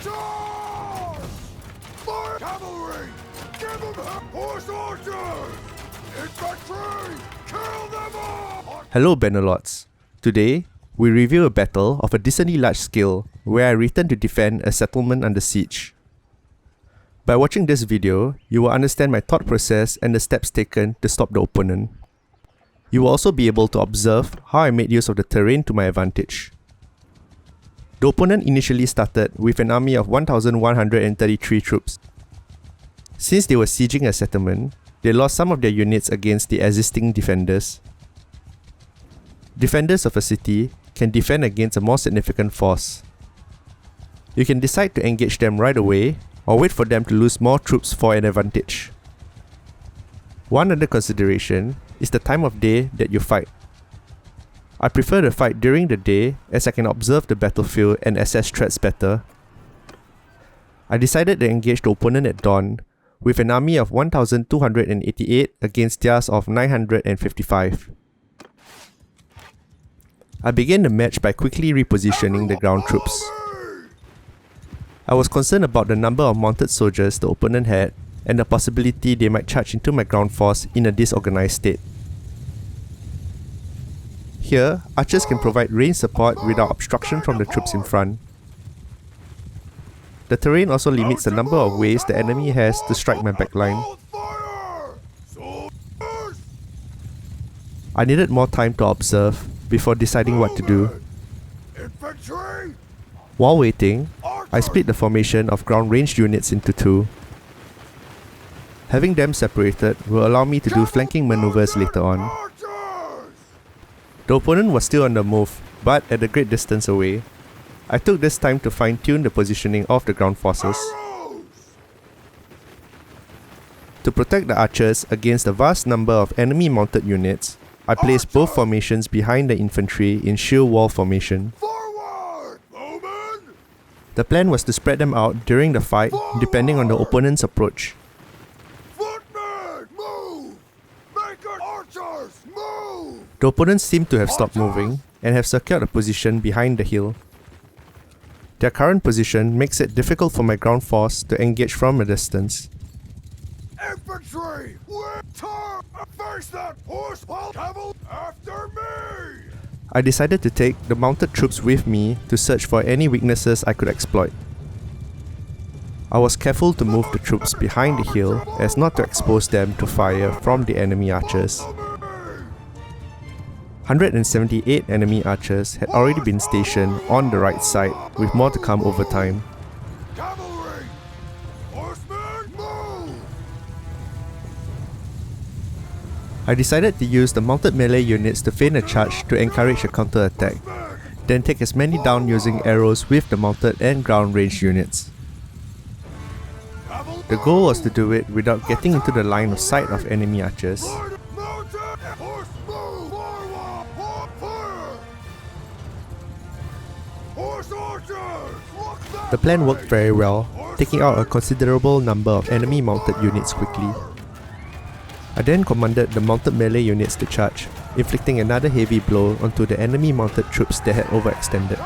Charge! Fire cavalry! Give them horse archers! Infantry! Kill them all! Hello Bannerlords. Today, we review a battle of a decently large scale where I returned to defend a settlement under siege. By watching this video, you will understand my thought process and the steps taken to stop the opponent. You will also be able to observe how I made use of the terrain to my advantage. The opponent initially started with an army of 1,133 troops. Since they were sieging a settlement, they lost some of their units against the existing defenders. Defenders of a city can defend against a more significant force. You can decide to engage them right away or wait for them to lose more troops for an advantage. One other consideration is the time of day that you fight. I prefer to fight during the day as I can observe the battlefield and assess threats better. I decided to engage the opponent at dawn with an army of 1,288 against theirs of 955. I began the match by quickly repositioning the ground troops. I was concerned about the number of mounted soldiers the opponent had and the possibility they might charge into my ground force in a disorganized state. Here, archers can provide range support without obstruction from the troops in front. The terrain also limits the number of ways the enemy has to strike my backline. I needed more time to observe before deciding what to do. While waiting, I split the formation of ground ranged units into two. Having them separated will allow me to do flanking maneuvers later on. The opponent was still on the move, but at a great distance away. I took this time to fine-tune the positioning of the ground forces. To protect the archers against a vast number of enemy mounted units, I placed both formations behind the infantry in shield wall formation. The plan was to spread them out during the fight depending on the opponent's approach. The opponents seem to have stopped moving and have secured a position behind the hill. Their current position makes it difficult for my ground force to engage from a distance. Infantry! Face that horse cavalry after me! I decided to take the mounted troops with me to search for any weaknesses I could exploit. I was careful to move the troops behind the hill as not to expose them to fire from the enemy archers. 178 enemy archers had already been stationed on the right side, with more to come over time. Cavalry! Horsemen, move! I decided to use the mounted melee units to feign a charge to encourage a counter-attack, then take as many down using arrows with the mounted and ground range units. The goal was to do it without getting into the line of sight of enemy archers. The plan worked very well, taking out a considerable number of enemy mounted units quickly. I then commanded the mounted melee units to charge, inflicting another heavy blow onto the enemy mounted troops that had overextended.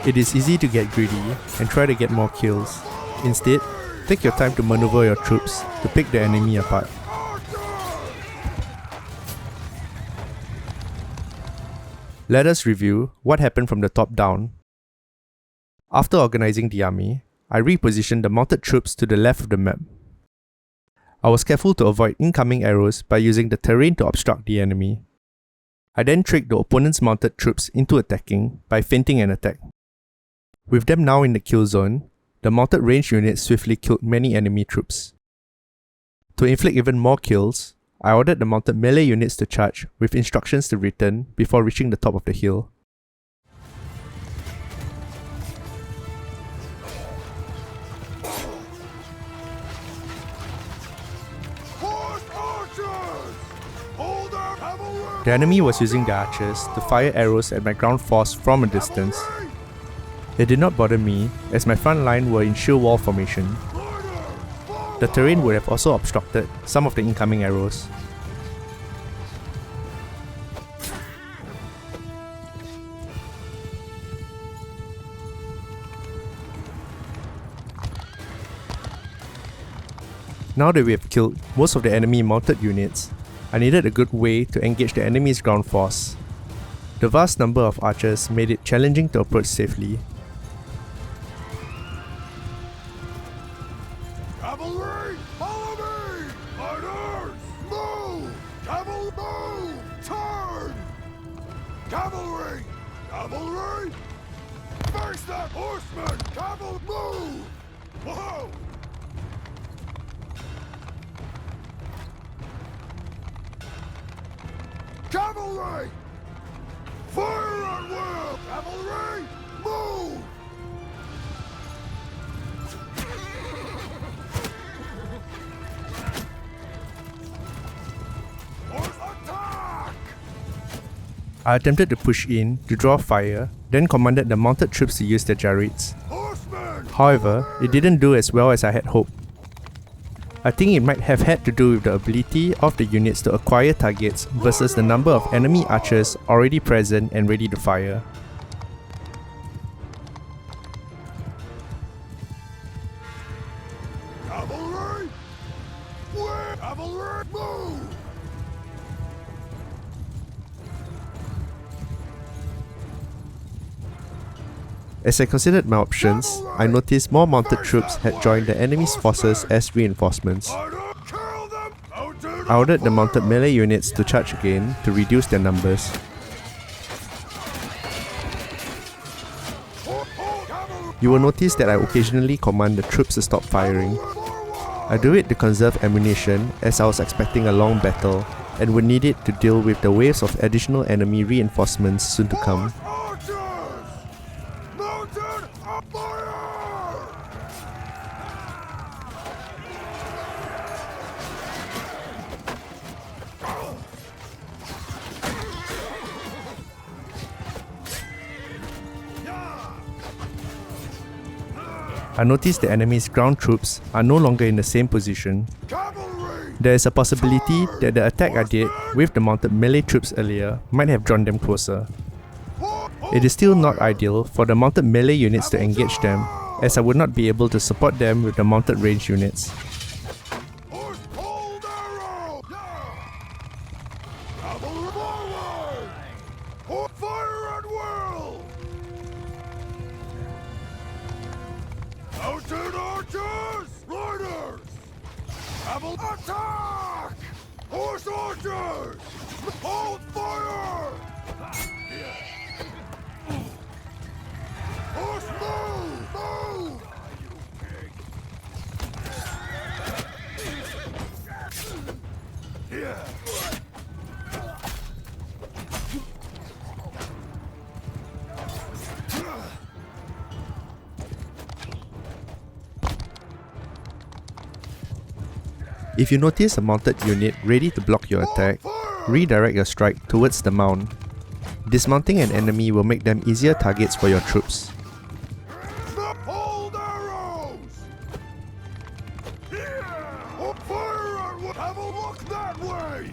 It is easy to get greedy and try to get more kills. Instead, take your time to maneuver your troops to pick the enemy apart. Let us review what happened from the top down. After organizing the army, I repositioned the mounted troops to the left of the map. I was careful to avoid incoming arrows by using the terrain to obstruct the enemy. I then tricked the opponent's mounted troops into attacking by feinting an attack. With them now in the kill zone, the mounted range units swiftly killed many enemy troops. To inflict even more kills, I ordered the mounted melee units to charge with instructions to return before reaching the top of the hill. The enemy was using their archers to fire arrows at my ground force from a distance. It did not bother me, as my front line were in shield wall formation. The terrain would have also obstructed some of the incoming arrows. Now that we have killed most of the enemy mounted units, I needed a good way to engage the enemy's ground force. The vast number of archers made it challenging to approach safely. Cavalry, follow me! Fighters, move! Cavalry, move! Turn! Cavalry! Cavalry! Face that horseman! Cavalry, move! Whoa! Cavalry! Fire at will! Cavalry, move! Attack! I attempted to push in to draw fire, then commanded the mounted troops to use their jereeds. Horsemen! However, it didn't do as well as I had hoped. I think it might have had to do with the ability of the units to acquire targets versus the number of enemy archers already present and ready to fire. Cavalry! Where? Cavalry, move! As I considered my options, I noticed more mounted troops had joined the enemy's forces as reinforcements. I ordered the mounted melee units to charge again to reduce their numbers. You will notice that I occasionally command the troops to stop firing. I do it to conserve ammunition, as I was expecting a long battle and would need it to deal with the waves of additional enemy reinforcements soon to come. I noticed the enemy's ground troops are no longer in the same position. There is a possibility that the attack I did with the mounted melee troops earlier might have drawn them closer. It is still not ideal for the mounted melee units to engage them, as I would not be able to support them with the mounted range units. Mounted archers! Riders! Attack! Horse archers! Hold fire! Horse move! Move! Yeah. If you notice a mounted unit ready to block your attack, redirect your strike towards the mount. Dismounting an enemy will make them easier targets for your troops. Hold arrows! Fire at have a look that way!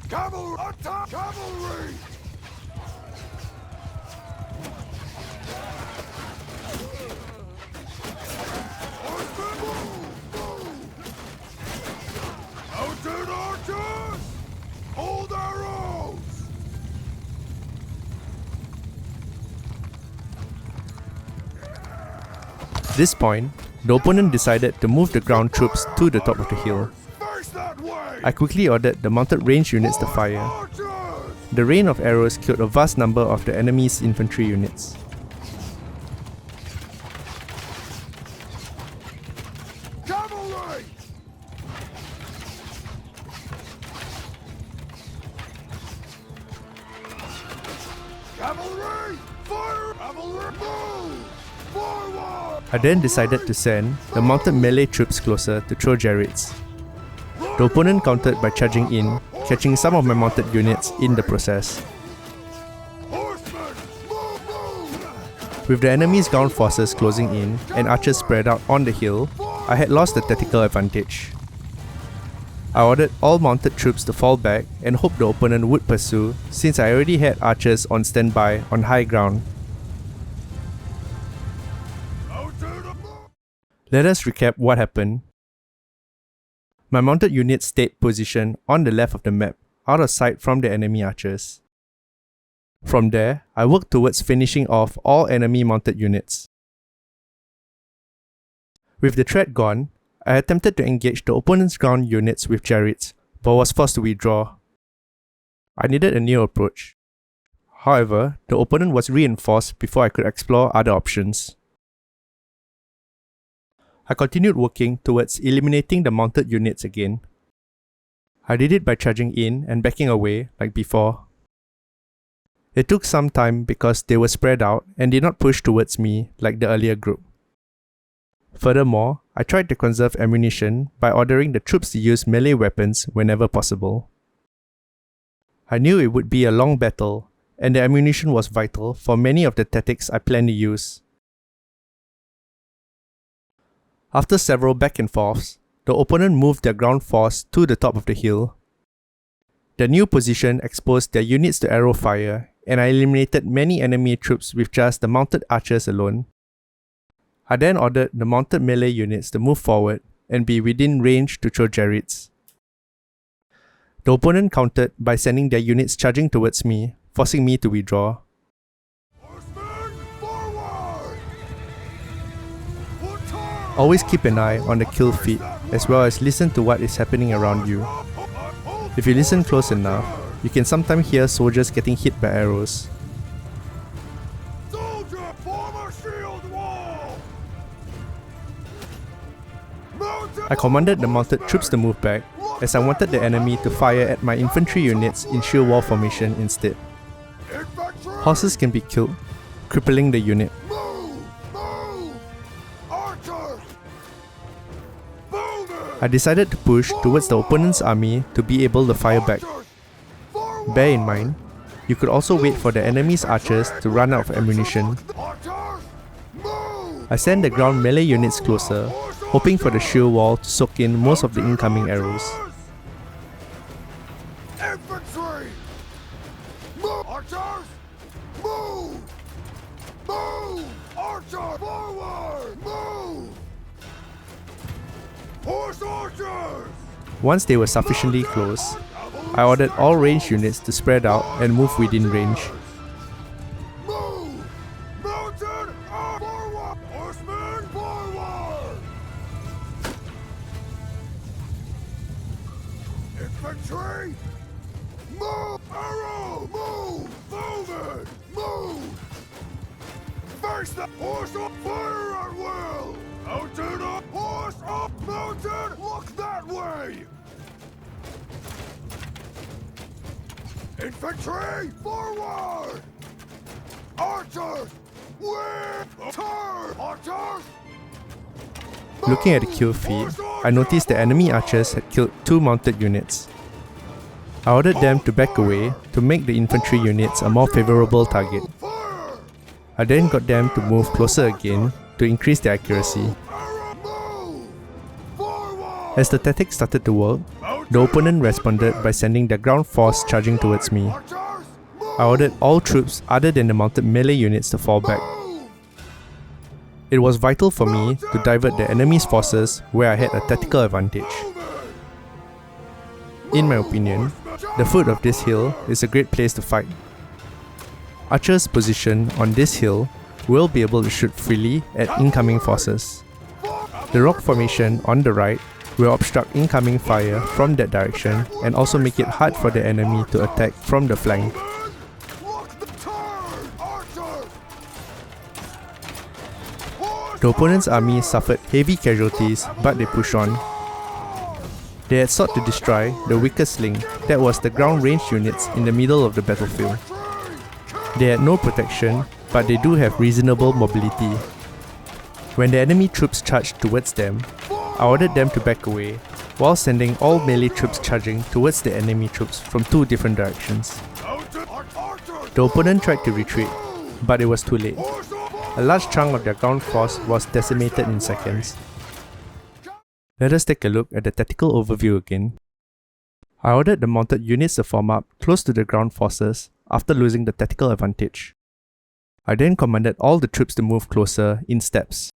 Cavalry! Attack! Cavalry! Mounted archers! Hold arrows! At this point, the opponent decided to move the ground troops to the top of the hill. Face that way! I quickly ordered the mounted range units to fire. The rain of arrows killed a vast number of the enemy's infantry units. Cavalry! Cavalry! Fire! Cavalry! Move! Forward! I then decided to send the mounted melee troops closer to throw jereeds. The opponent countered by charging in, catching some of my mounted units in the process. Horsemen, move! With the enemy's ground forces closing in and archers spread out on the hill, I had lost the tactical advantage. I ordered all mounted troops to fall back and hoped the opponent would pursue, since I already had archers on standby on high ground. Let us recap what happened. My mounted units stayed positioned on the left of the map, out of sight from the enemy archers. From there, I worked towards finishing off all enemy mounted units. With the threat gone, I attempted to engage the opponent's ground units with jereeds, but was forced to withdraw. I needed a new approach. However, the opponent was reinforced before I could explore other options. I continued working towards eliminating the mounted units again. I did it by charging in and backing away like before. It took some time because they were spread out and did not push towards me like the earlier group. Furthermore, I tried to conserve ammunition by ordering the troops to use melee weapons whenever possible. I knew it would be a long battle, and the ammunition was vital for many of the tactics I planned to use. After several back and forths, the opponent moved their ground force to the top of the hill. The new position exposed their units to arrow fire, and I eliminated many enemy troops with just the mounted archers alone. I then ordered the mounted melee units to move forward and be within range to throw jereeds. The opponent countered by sending their units charging towards me, forcing me to withdraw. Always keep an eye on the kill feed, as well as listen to what is happening around you. If you listen close enough, you can sometimes hear soldiers getting hit by arrows. I commanded the mounted troops to move back, as I wanted the enemy to fire at my infantry units in shield wall formation instead. Horses can be killed, crippling the unit. I decided to push towards the opponent's army to be able to fire back. Bear in mind, you could also wait for the enemy's archers to run out of ammunition. I sent the ground melee units closer, hoping for the shield wall to soak in most of the incoming arrows. Infantry! Move! Archers! Move! Move! Archer! Forward! Move! Horse archers! Once they were sufficiently close, I ordered all ranged units to spread out and move within range. Move! Mounted! Forward! Horsemen! Forward! Infantry! Move! Arrow! Move! Move it! Move! Face the horse up! Fire at will! Mounted up! Horse up! Mounted! Look that way! Infantry! Forward! Archers! Turn! Archers! Looking at the kill feed, I noticed the enemy archers had killed 2 mounted units. I ordered them to back away to make the infantry units a more favourable target. I then got them to move closer again to increase their accuracy. As the tactic started to work, the opponent responded by sending their ground force charging towards me. I ordered all troops other than the mounted melee units to fall back. It was vital for me to divert the enemy's forces where I had a tactical advantage. In my opinion, the foot of this hill is a great place to fight. Archers positioned on this hill will be able to shoot freely at incoming forces. The rock formation on the right will obstruct incoming fire from that direction and also make it hard for the enemy to attack from the flank. The opponent's army suffered heavy casualties, but they pushed on. They had sought to destroy the weakest link, that was the ground range units in the middle of the battlefield. They had no protection, but they do have reasonable mobility. When the enemy troops charged towards them, I ordered them to back away, while sending all melee troops charging towards the enemy troops from two different directions. The opponent tried to retreat, but it was too late. A large chunk of their ground force was decimated in seconds. Let us take a look at the tactical overview again. I ordered the mounted units to form up close to the ground forces after losing the tactical advantage. I then commanded all the troops to move closer in steps.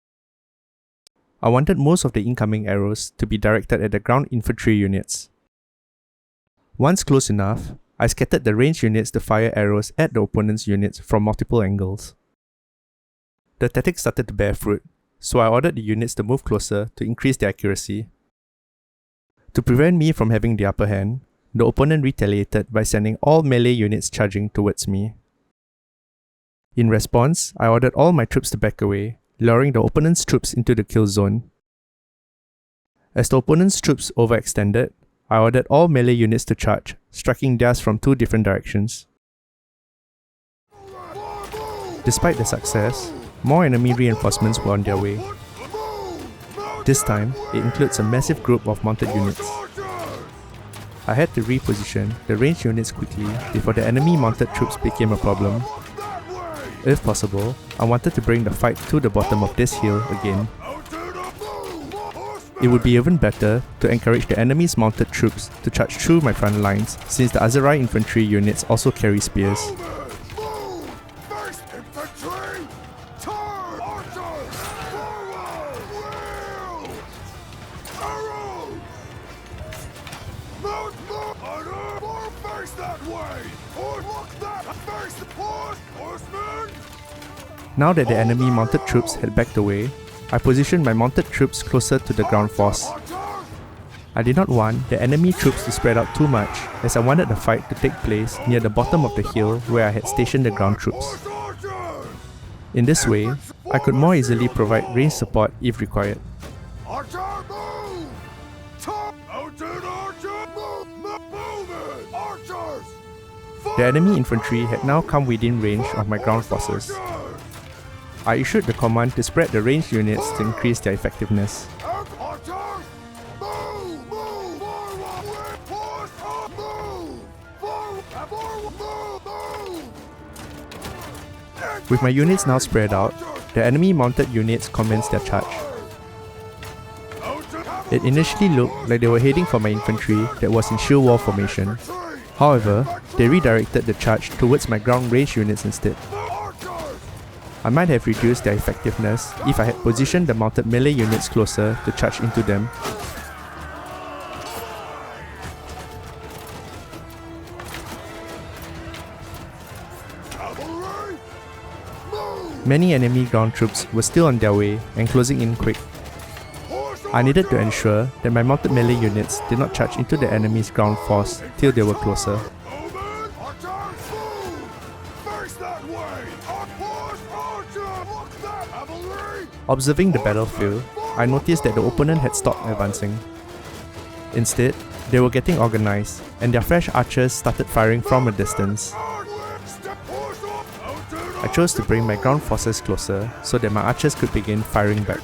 I wanted most of the incoming arrows to be directed at the ground infantry units. Once close enough, I scattered the ranged units to fire arrows at the opponent's units from multiple angles. The tactic started to bear fruit, so I ordered the units to move closer to increase their accuracy. To prevent me from having the upper hand, the opponent retaliated by sending all melee units charging towards me. In response, I ordered all my troops to back away, luring the opponent's troops into the kill zone. As the opponent's troops overextended, I ordered all melee units to charge, striking theirs from two different directions. Despite the success, more enemy reinforcements were on their way. This time, it includes a massive group of mounted units. I had to reposition the ranged units quickly before the enemy mounted troops became a problem. If possible, I wanted to bring the fight to the bottom of this hill again. It would be even better to encourage the enemy's mounted troops to charge through my front lines, since the Aserai infantry units also carry spears. Now that the enemy mounted troops had backed away, I positioned my mounted troops closer to the ground force. I did not want the enemy troops to spread out too much, as I wanted the fight to take place near the bottom of the hill where I had stationed the ground troops. In this way, I could more easily provide range support if required. The enemy infantry had now come within range of my ground forces. I issued the command to spread the ranged units to increase their effectiveness. With my units now spread out, the enemy mounted units commenced their charge. It initially looked like they were heading for my infantry that was in shield wall formation. However, they redirected the charge towards my ground ranged units instead. I might have reduced their effectiveness if I had positioned the mounted melee units closer to charge into them. Many enemy ground troops were still on their way and closing in quick. I needed to ensure that my mounted melee units did not charge into the enemy's ground force till they were closer. Observing the battlefield, I noticed that the opponent had stopped advancing. Instead, they were getting organized, and their fresh archers started firing from a distance. I chose to bring my ground forces closer so that my archers could begin firing back.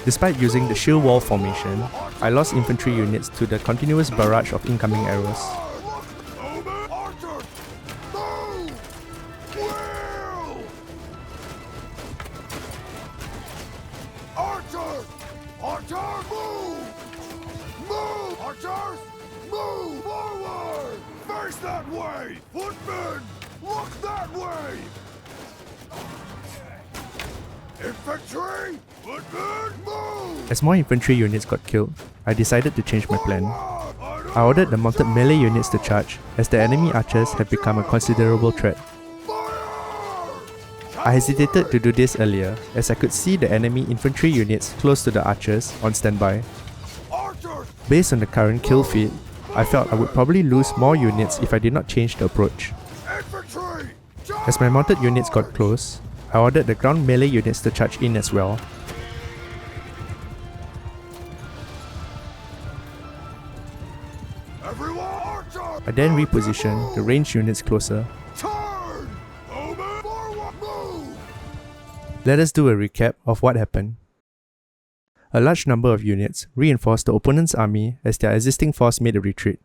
Despite using the shield wall formation, I lost infantry units to the continuous barrage of incoming arrows. As more infantry units got killed, I decided to change my plan. I ordered the mounted melee units to charge, as the enemy archers had become a considerable threat. I hesitated to do this earlier, as I could see the enemy infantry units close to the archers on standby. Based on the current kill feed, I felt I would probably lose more units if I did not change the approach. As my mounted units got close, I ordered the ground melee units to charge in as well. Everyone, archer! I then repositioned the ranged units closer. Turn! Bowman, forward, move! Let us do a recap of what happened. A large number of units reinforced the opponent's army as their existing force made a retreat.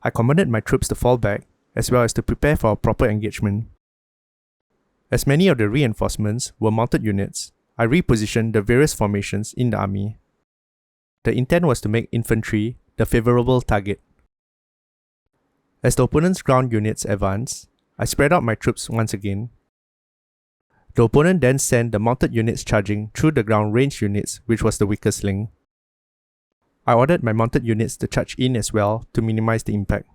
I commanded my troops to fall back, as well as to prepare for a proper engagement. As many of the reinforcements were mounted units, I repositioned the various formations in the army. The intent was to make infantry the favourable target. As the opponent's ground units advanced, I spread out my troops once again. The opponent then sent the mounted units charging through the ground ranged units, which was the weakest link. I ordered my mounted units to charge in as well to minimize the impact.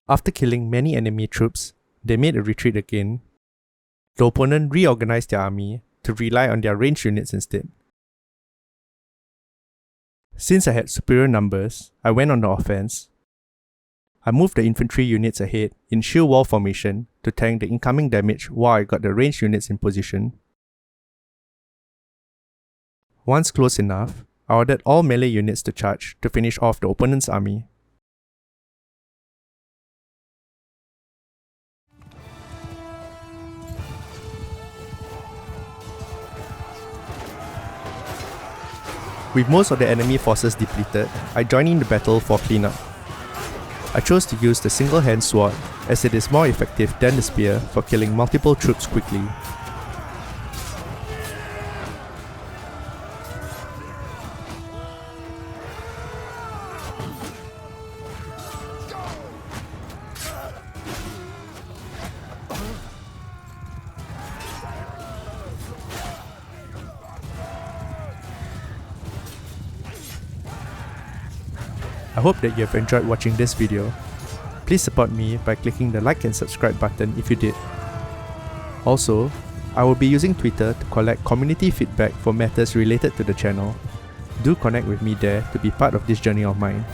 After killing many enemy troops, they made a retreat again. The opponent reorganized their army to rely on their ranged units instead. Since I had superior numbers, I went on the offense. I moved the infantry units ahead in shield wall formation to tank the incoming damage while I got the ranged units in position. Once close enough, I ordered all melee units to charge to finish off the opponent's army. With most of the enemy forces depleted, I joined in the battle for cleanup. I chose to use the single-hand sword as it is more effective than the spear for killing multiple troops quickly. I hope that you have enjoyed watching this video. Please support me by clicking the like and subscribe button if you did. Also, I will be using Twitter to collect community feedback for matters related to the channel. Do connect with me there to be part of this journey of mine.